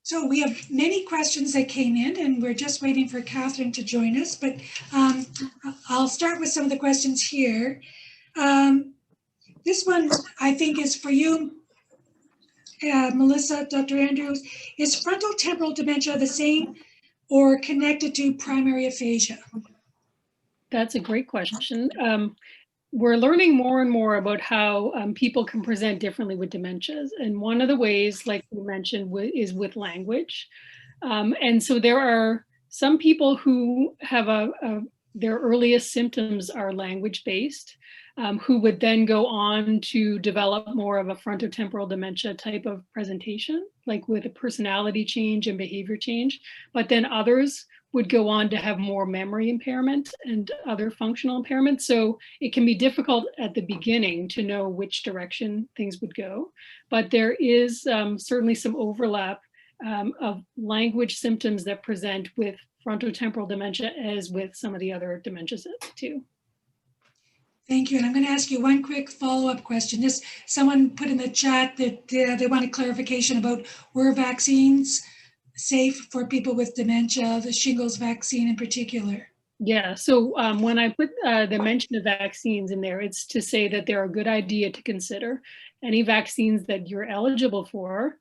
So we have many questions that came in, and we're just waiting for Katherine to join us, but I'll start with some of the questions here. This one, I think, is for you, Melissa, Dr. Andrews. Is frontotemporal dementia the same or connected to primary aphasia? That's a great question. We're learning more and more about how people can present differently with dementias. And one of the ways, like you mentioned, is with language. And so there are some people who have their earliest symptoms are language-based, who would then go on to develop more of a frontotemporal dementia type of presentation, like with a personality change and behavior change. But then others would go on to have more memory impairment and other functional impairments. So it can be difficult at the beginning to know which direction things would go. But there is certainly some overlap of language symptoms that present with frontotemporal dementia as with some of the other dementias too. Thank you. And I'm going to ask you one quick follow-up question. Someone put in the chat that they wanted clarification about were vaccines safe for people with dementia, the shingles vaccine in particular? Yeah, so when I put the mention of vaccines in there, it's to say that they're a good idea to consider any vaccines that you're eligible for,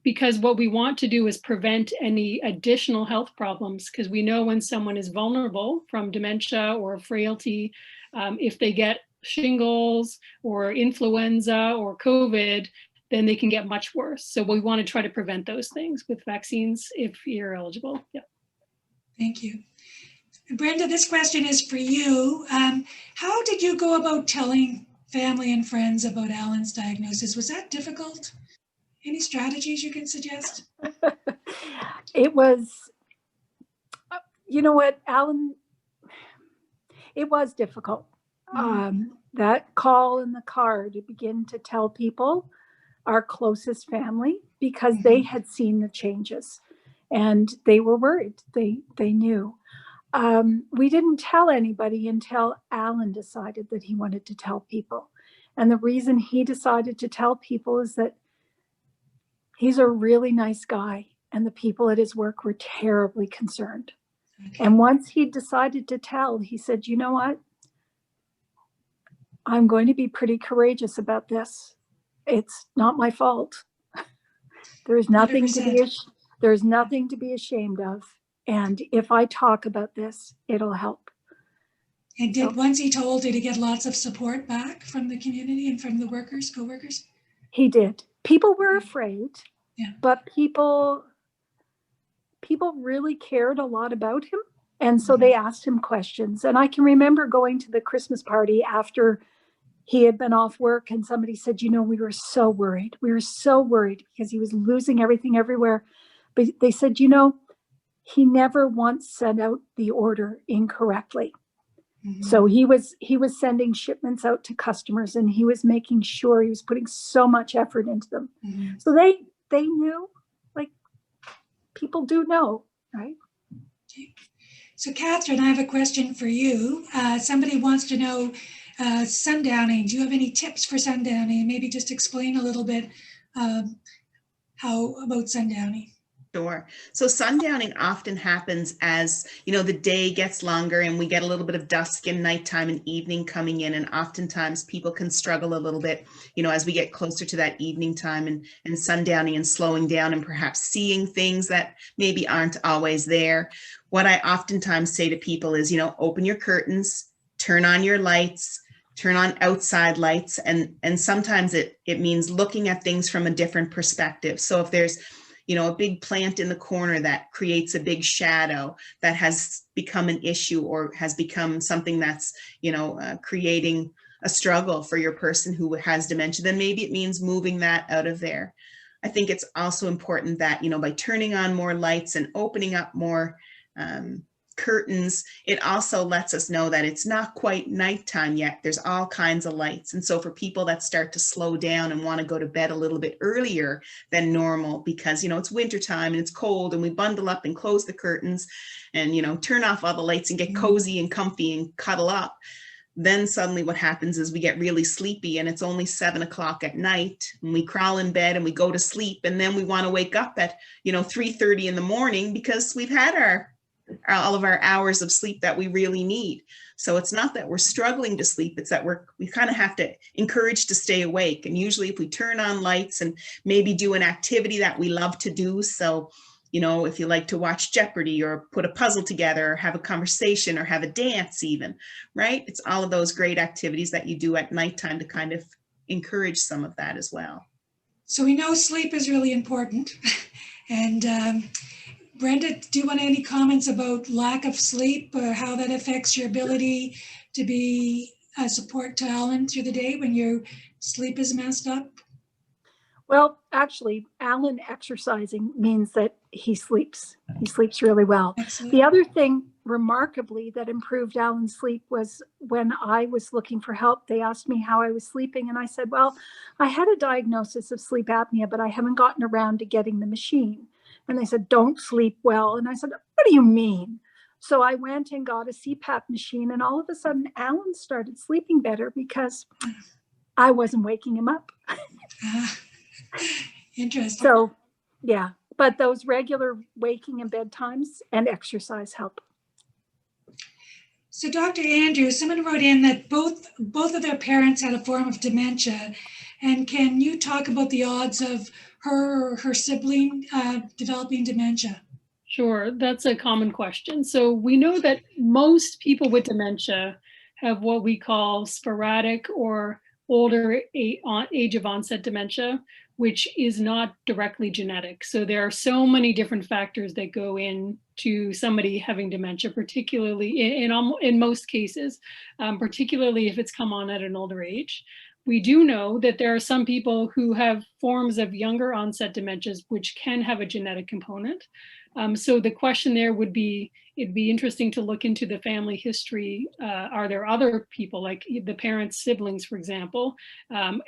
because what we want to do is prevent any additional health problems, because we know when someone is vulnerable from dementia or frailty, if they get shingles or influenza or COVID, then they can get much worse. So we want to try to prevent those things with vaccines if you're eligible. Yeah. Thank you. Brenda, this question is for you. How did you go about telling family and friends about Alan's diagnosis? Was that difficult? Any strategies you can suggest? It was, you know what, Alan, it was difficult. That call in the car to begin to tell people, our closest family, because they had seen the changes and they were worried. They knew. We didn't tell anybody until Alan decided that he wanted to tell people. And the reason he decided to tell people is that he's a really nice guy, and the people at his work were terribly concerned. Okay. And once he decided to tell, he said, you know what? I'm going to be pretty courageous about this. It's not my fault. There's nothing to be ashamed of. And if I talk about this, it'll help. And once he told, did he get lots of support back from the community and from the workers, co-workers? He did. People were afraid, yeah. But people really cared a lot about him. And so they asked him questions. And I can remember going to the Christmas party after he had been off work, and somebody said, you know, we were so worried. We were so worried because he was losing everything everywhere. But they said, you know, he never once sent out the order incorrectly. So he was sending shipments out to customers, and he was making sure he was putting so much effort into them. So they knew, like people do know, right? Okay. So Katherine, I have a question for you. Somebody wants to know sundowning. Do you have any tips for sundowning? Maybe just explain a little bit how about sundowning. Sure. So sundowning often happens as, you know, the day gets longer and we get a little bit of dusk and nighttime and evening coming in. And oftentimes people can struggle a little bit, you know, as we get closer to that evening time and sundowning and slowing down and perhaps seeing things that maybe aren't always there. What I oftentimes say to people is, you know, open your curtains, turn on your lights, turn on outside lights. And sometimes it means looking at things from a different perspective. So if there's, you know, a big plant in the corner that creates a big shadow that has become an issue or has become something that's, you know, creating a struggle for your person who has dementia, then maybe it means moving that out of there. I think it's also important that, you know, by turning on more lights and opening up more curtains, it also lets us know that it's not quite nighttime yet. There's all kinds of lights. And so for people that start to slow down and want to go to bed a little bit earlier than normal because, you know, it's wintertime and it's cold and we bundle up and close the curtains and, you know, turn off all the lights and get cozy and comfy and cuddle up, then suddenly what happens is we get really sleepy and it's only 7 o'clock at night and we crawl in bed and we go to sleep and then we want to wake up at, you know, 3:30 in the morning because we've had all of our hours of sleep that we really need. So it's not that we're struggling to sleep, it's that we kind of have to encourage to stay awake. And usually if we turn on lights and maybe do an activity that we love to do, so, you know, if you like to watch Jeopardy or put a puzzle together or have a conversation or have a dance even, right? It's all of those great activities that you do at nighttime to kind of encourage some of that as well. So we know sleep is really important. And Brenda, do you want any comments about lack of sleep or how that affects your ability to be a support to Alan through the day when your sleep is messed up? Well, actually, Alan exercising means that he sleeps. He sleeps really well. Excellent. The other thing remarkably that improved Alan's sleep was when I was looking for help, they asked me how I was sleeping. And I said, well, I had a diagnosis of sleep apnea, but I haven't gotten around to getting the machine. And they said, don't sleep well. And I said, what do you mean? So I went and got a CPAP machine, and all of a sudden Alan started sleeping better because I wasn't waking him up. Interesting. So yeah, but those regular waking and bedtimes and exercise help. So Dr. Andrews, someone wrote in that both of their parents had a form of dementia. And can you talk about the odds of her or her sibling developing dementia? Sure, that's a common question. So we know that most people with dementia have what we call sporadic or older age of onset dementia, which is not directly genetic. So there are so many different factors that go into somebody having dementia, particularly in most cases, particularly if it's come on at an older age. We do know that there are some people who have forms of younger onset dementias which can have a genetic component. So the question there would be, it'd be interesting to look into the family history. Are there other people, like the parents' siblings, for example?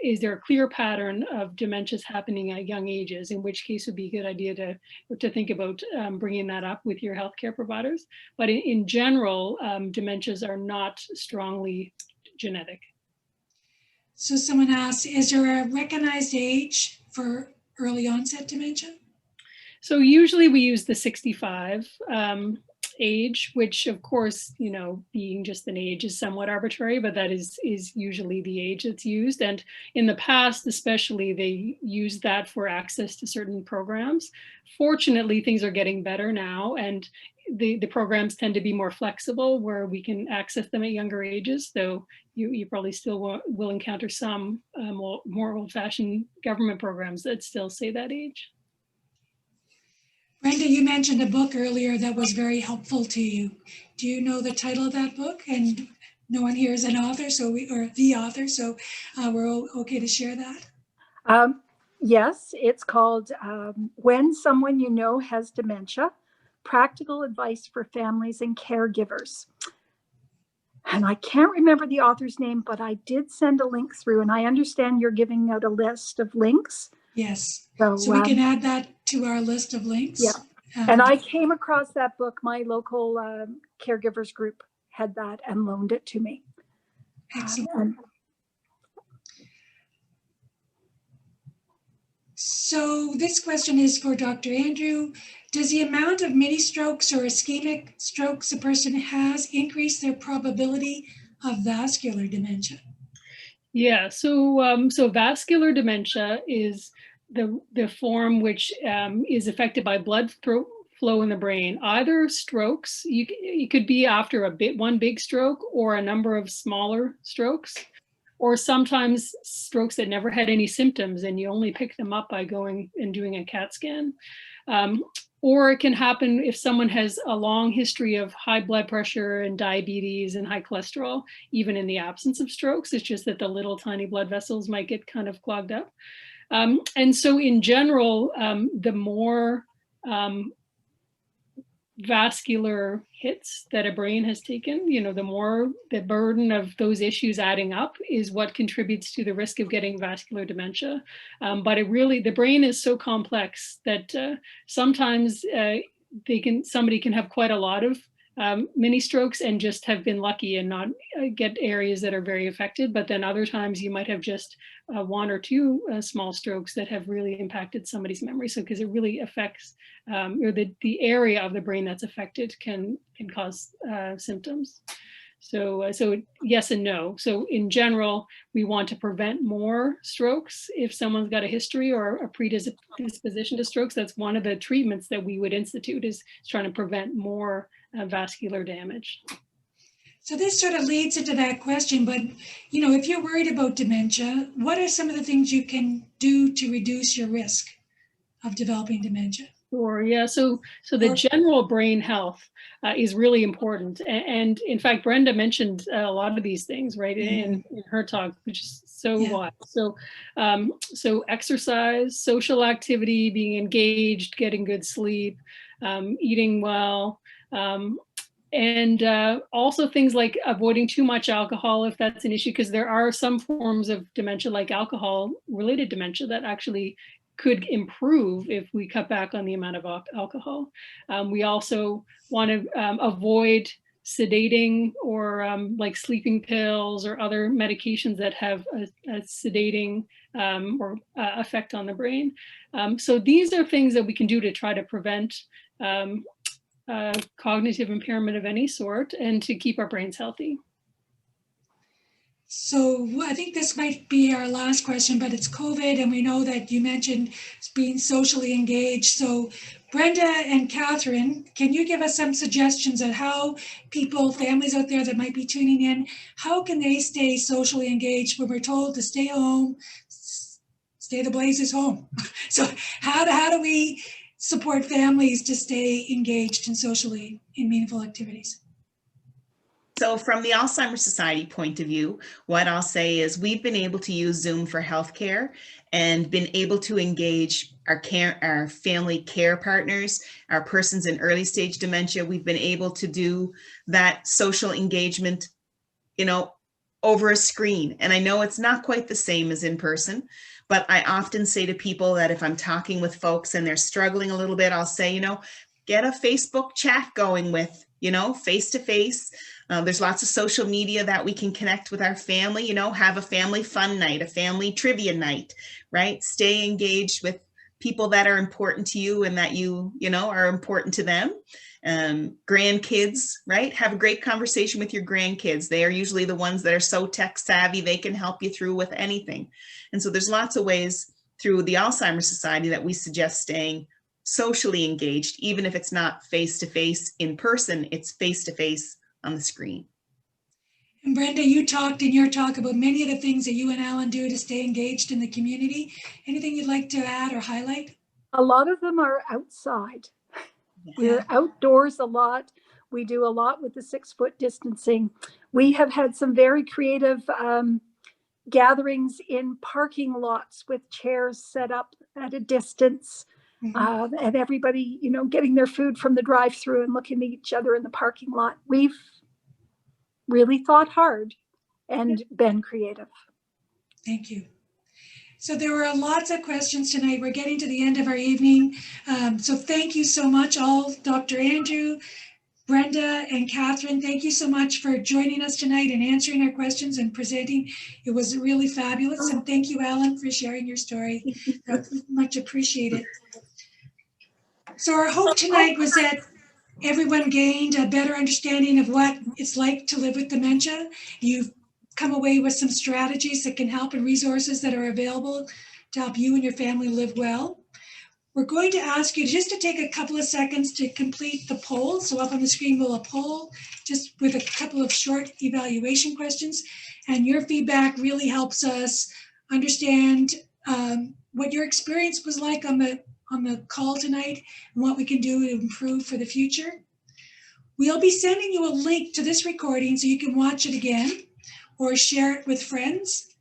Is there a clear pattern of dementias happening at young ages? In which case it would be a good idea to think about bringing that up with your healthcare providers. But in general, dementias are not strongly genetic. So someone asked, is there a recognized age for early onset dementia? So usually we use the 65 age, which of course, you know, being just an age is somewhat arbitrary, but that is usually the age that's used. And in the past, especially, they used that for access to certain programs. Fortunately, things are getting better now, and the programs tend to be more flexible where we can access them at younger ages, though you probably still will encounter some more old-fashioned government programs that still say that age. Brenda, you mentioned a book earlier that was very helpful to you. Do you know the title of that book? And no one here is an author, or the author, so we're okay to share that? Yes, it's called When Someone You Know Has Dementia, Practical Advice for Families and Caregivers. And I can't remember the author's name, but I did send a link through, and I understand you're giving out a list of links. Yes, so we can add that to our list of links. Yeah, and I came across that book. My local caregivers group had that and loaned it to me. Excellent. So this question is for Dr. Andrew. Does the amount of mini strokes or ischemic strokes a person has increase their probability of vascular dementia? Yeah, so vascular dementia is the form which is affected by blood flow in the brain. Either strokes, you could be after one big stroke or a number of smaller strokes, or sometimes strokes that never had any symptoms and you only pick them up by going and doing a CAT scan. Or it can happen if someone has a long history of high blood pressure and diabetes and high cholesterol, even in the absence of strokes. It's just that the little tiny blood vessels might get kind of clogged up. And so in general, the more vascular hits that a brain has taken, you know, the more the burden of those issues adding up is what contributes to the risk of getting vascular dementia. But the brain is so complex that sometimes somebody can have quite a lot of mini strokes and just have been lucky and not get areas that are very affected. But then other times you might have just one or two small strokes that have really impacted somebody's memory. So because it really affects, or the area of the brain that's affected can cause symptoms. So yes and no. So in general, we want to prevent more strokes. If someone's got a history or a predisposition to strokes, that's one of the treatments that we would institute, is trying to prevent more vascular damage. So this sort of leads into that question, but you know, if you're worried about dementia, what are some of the things you can do to reduce your risk of developing dementia? Sure, yeah, so the general brain health is really important. And in fact, Brenda mentioned a lot of these things, right, in her talk, which is so wise. So exercise, social activity, being engaged, getting good sleep, eating well, and also things like avoiding too much alcohol if that's an issue, because there are some forms of dementia, like alcohol-related dementia, that actually could improve if we cut back on the amount of alcohol. We also want to avoid sedating or like sleeping pills or other medications that have a sedating or effect on the brain. So these are things that we can do to try to prevent cognitive impairment of any sort and to keep our brains healthy. So I think this might be our last question, but it's COVID, and we know that you mentioned being socially engaged. So Brenda and Katherine, can you give us some suggestions on how people, families out there that might be tuning in, how can they stay socially engaged when we're told to stay home, stay the blazes home? So how do we support families to stay engaged and socially in meaningful activities? So from the Alzheimer's Society point of view, what I'll say is we've been able to use Zoom for healthcare and been able to engage our family care partners, our persons in early stage dementia. We've been able to do that social engagement, over a screen. And I know it's not quite the same as in person, but I often say to people that if I'm talking with folks and they're struggling a little bit, I'll say, get a Facebook chat going with, face to face. There's lots of social media that we can connect with our family, have a family fun night, a family trivia night, right? Stay engaged with people that are important to you and that you are important to them. Grandkids, right? Have a great conversation with your grandkids. They are usually the ones that are so tech savvy, they can help you through with anything. And so there's lots of ways through the Alzheimer's Society that we suggest staying socially engaged, even if it's not face-to-face in person, it's face-to-face on the screen. And Brenda, you talked in your talk about many of the things that you and Alan do to stay engaged in the community. Anything you'd like to add or highlight? A lot of them are outside. We're outdoors a lot. We do a lot with the 6-foot distancing. We have had some very creative gatherings in parking lots with chairs set up at a distance. And everybody, getting their food from the drive-through and looking at each other in the parking lot. We've really thought hard and been creative. Thank you. So there were lots of questions tonight. We're getting to the end of our evening. So thank you so much, all. Dr. Andrew, Brenda, and Katherine, thank you so much for joining us tonight and answering our questions and presenting. It was really fabulous. And thank you, Alan, for sharing your story. Much appreciated. So our hope tonight was that everyone gained a better understanding of what it's like to live with dementia. You've come away with some strategies that can help and resources that are available to help you and your family live well. We're going to ask you just to take a couple of seconds to complete the poll. So up on the screen will a poll just with a couple of short evaluation questions. And your feedback really helps us understand what your experience was like on the call tonight and what we can do to improve for the future. We'll be sending you a link to this recording so you can watch it again or share it with friends.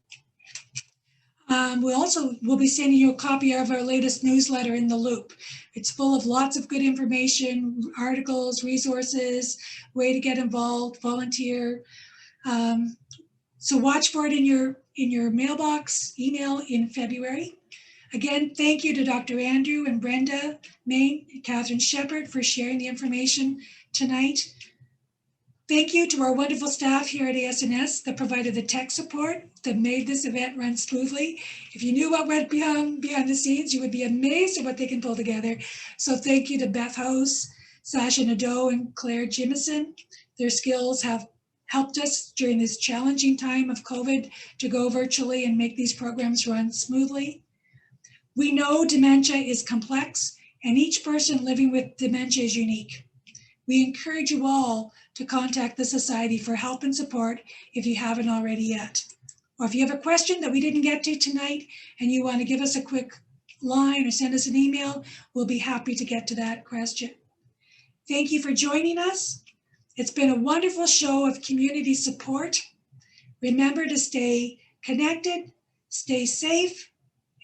We'll be sending you a copy of our latest newsletter, In the Loop. It's full of lots of good information, articles, resources, way to get involved, volunteer. So watch for it in your mailbox, email in February. Again, thank you to Dr. Andrew and Brenda Main and Katherine Shepard for sharing the information tonight. Thank you to our wonderful staff here at ASNS that provided the tech support that made this event run smoothly. If you knew what went behind the scenes, you would be amazed at what they can pull together. So thank you to Beth House, Sasha Nadeau, and Claire Jimison. Their skills have helped us during this challenging time of COVID to go virtually and make these programs run smoothly. We know dementia is complex and each person living with dementia is unique. We encourage you all to contact the Society for help and support if you haven't already yet. Or if you have a question that we didn't get to tonight and you want to give us a quick line or send us an email, we'll be happy to get to that question. Thank you for joining us. It's been a wonderful show of community support. Remember to stay connected, stay safe,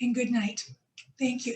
and good night. Thank you.